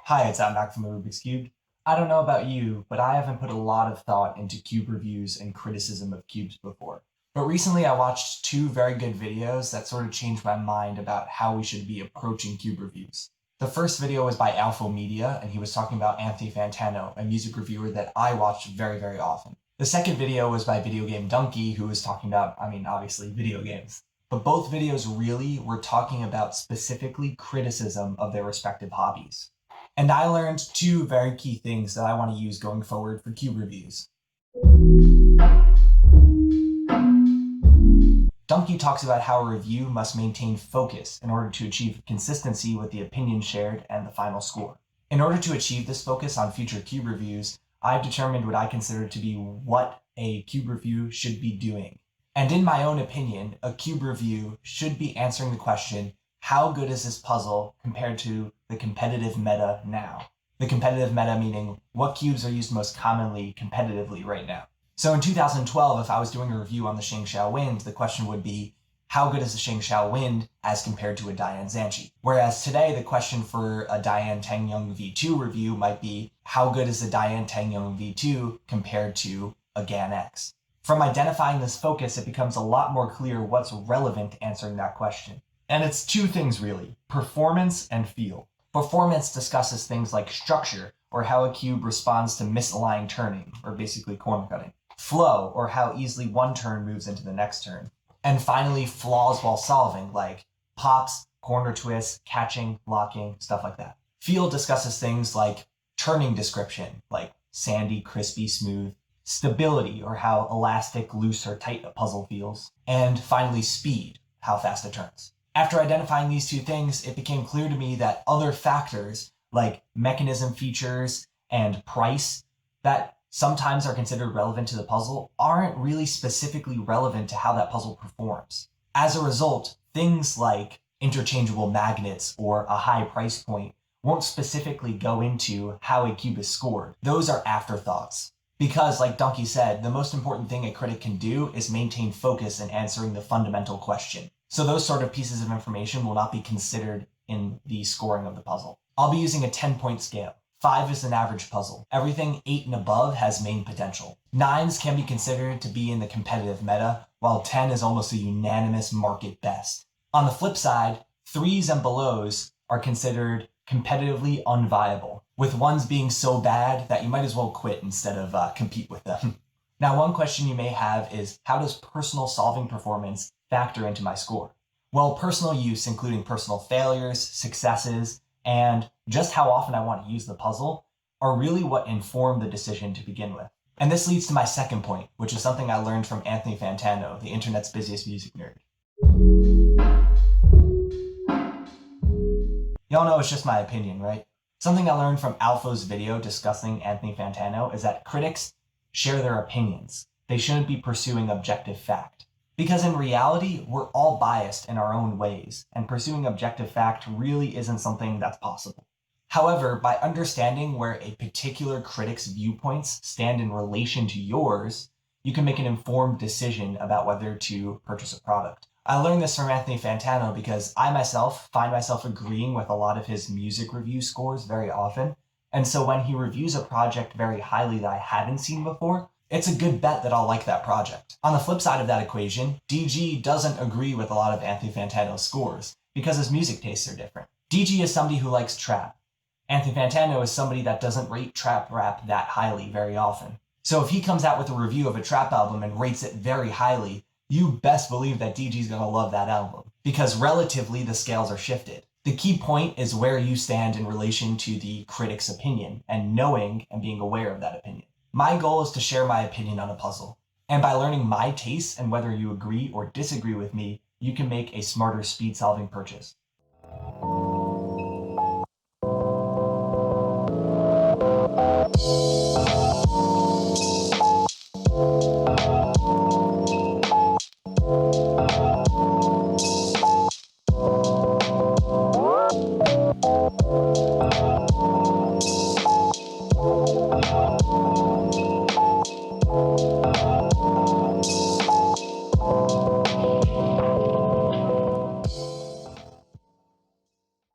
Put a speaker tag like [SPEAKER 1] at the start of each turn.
[SPEAKER 1] Hi, it's Mac from TheRubiksCubed. I don't know about you, but I haven't put a lot of thought into cube reviews and criticism of cubes before. But recently I watched two very good videos that sort of changed my mind about how we should be approaching cube reviews. The first video was by Alpha Media, and he was talking about Anthony Fantano, a music reviewer that I watch very, very often. The second video was by Video Game Donkey, who was talking about, obviously, video games. But both videos really were talking about specifically criticism of their respective hobbies. And I learned two very key things that I want to use going forward for cube reviews. Donkey talks about how a review must maintain focus in order to achieve consistency with the opinion shared and the final score. In order to achieve this focus on future cube reviews, I've determined what I consider to be what a cube review should be doing. And in my own opinion, a cube review should be answering the question, how good is this puzzle compared to the competitive meta now? The competitive meta meaning what cubes are used most commonly competitively right now. So in 2012, if I was doing a review on the Shangxiao Wind, the question would be, how good is the Shangxiao Wind as compared to a Dian Zanchi? Whereas today, the question for a Dian Tangyong V2 review might be, how good is the Dian Tangyong V2 compared to a GAN X? From identifying this focus, it becomes a lot more clear what's relevant to answering that question. And it's two things really, performance and feel. Performance discusses things like structure, or how a cube responds to misaligned turning, or basically corner cutting. Flow, or how easily one turn moves into the next turn. And finally, flaws while solving, like pops, corner twists, catching, blocking, stuff like that. Feel discusses things like turning description, like sandy, crispy, smooth. Stability, or how elastic, loose, or tight a puzzle feels. And finally, speed, how fast it turns. After identifying these two things, it became clear to me that other factors, like mechanism features and price, that sometimes are considered relevant to the puzzle, aren't really specifically relevant to how that puzzle performs. As a result, things like interchangeable magnets or a high price point won't specifically go into how a cube is scored. Those are afterthoughts. Because, like Donkey said, the most important thing a critic can do is maintain focus in answering the fundamental question. So those sort of pieces of information will not be considered in the scoring of the puzzle. I'll be using a 10-point scale. 5 is an average puzzle. Everything 8 and above has main potential. 9s can be considered to be in the competitive meta, while 10 is almost a unanimous market best. On the flip side, 3s and belows are considered competitively unviable, with 1s being so bad that you might as well quit instead of compete with them. Now, one question you may have is, how does personal solving performance factor into my score? Well, personal use, including personal failures, successes, and just how often I want to use the puzzle, are really what inform the decision to begin with. And this leads to my second point, which is something I learned from Anthony Fantano, the internet's busiest music nerd. Y'all know it's just my opinion, right? Something I learned from Alpha's video discussing Anthony Fantano is that critics share their opinions. They shouldn't be pursuing objective fact. Because in reality, we're all biased in our own ways, and pursuing objective fact really isn't something that's possible. However, by understanding where a particular critic's viewpoints stand in relation to yours, you can make an informed decision about whether to purchase a product. I learned this from Anthony Fantano because I myself find myself agreeing with a lot of his music review scores very often, and so when he reviews a project very highly that I hadn't seen before, it's a good bet that I'll like that project. On the flip side of that equation, DG doesn't agree with a lot of Anthony Fantano's scores because his music tastes are different. DG is somebody who likes trap. Anthony Fantano is somebody that doesn't rate trap rap that highly very often. So if he comes out with a review of a trap album and rates it very highly, you best believe that DG's gonna love that album because relatively the scales are shifted. The key point is where you stand in relation to the critic's opinion and knowing and being aware of that opinion. My goal is to share my opinion on a puzzle. And by learning my tastes and whether you agree or disagree with me, you can make a smarter speed-solving purchase.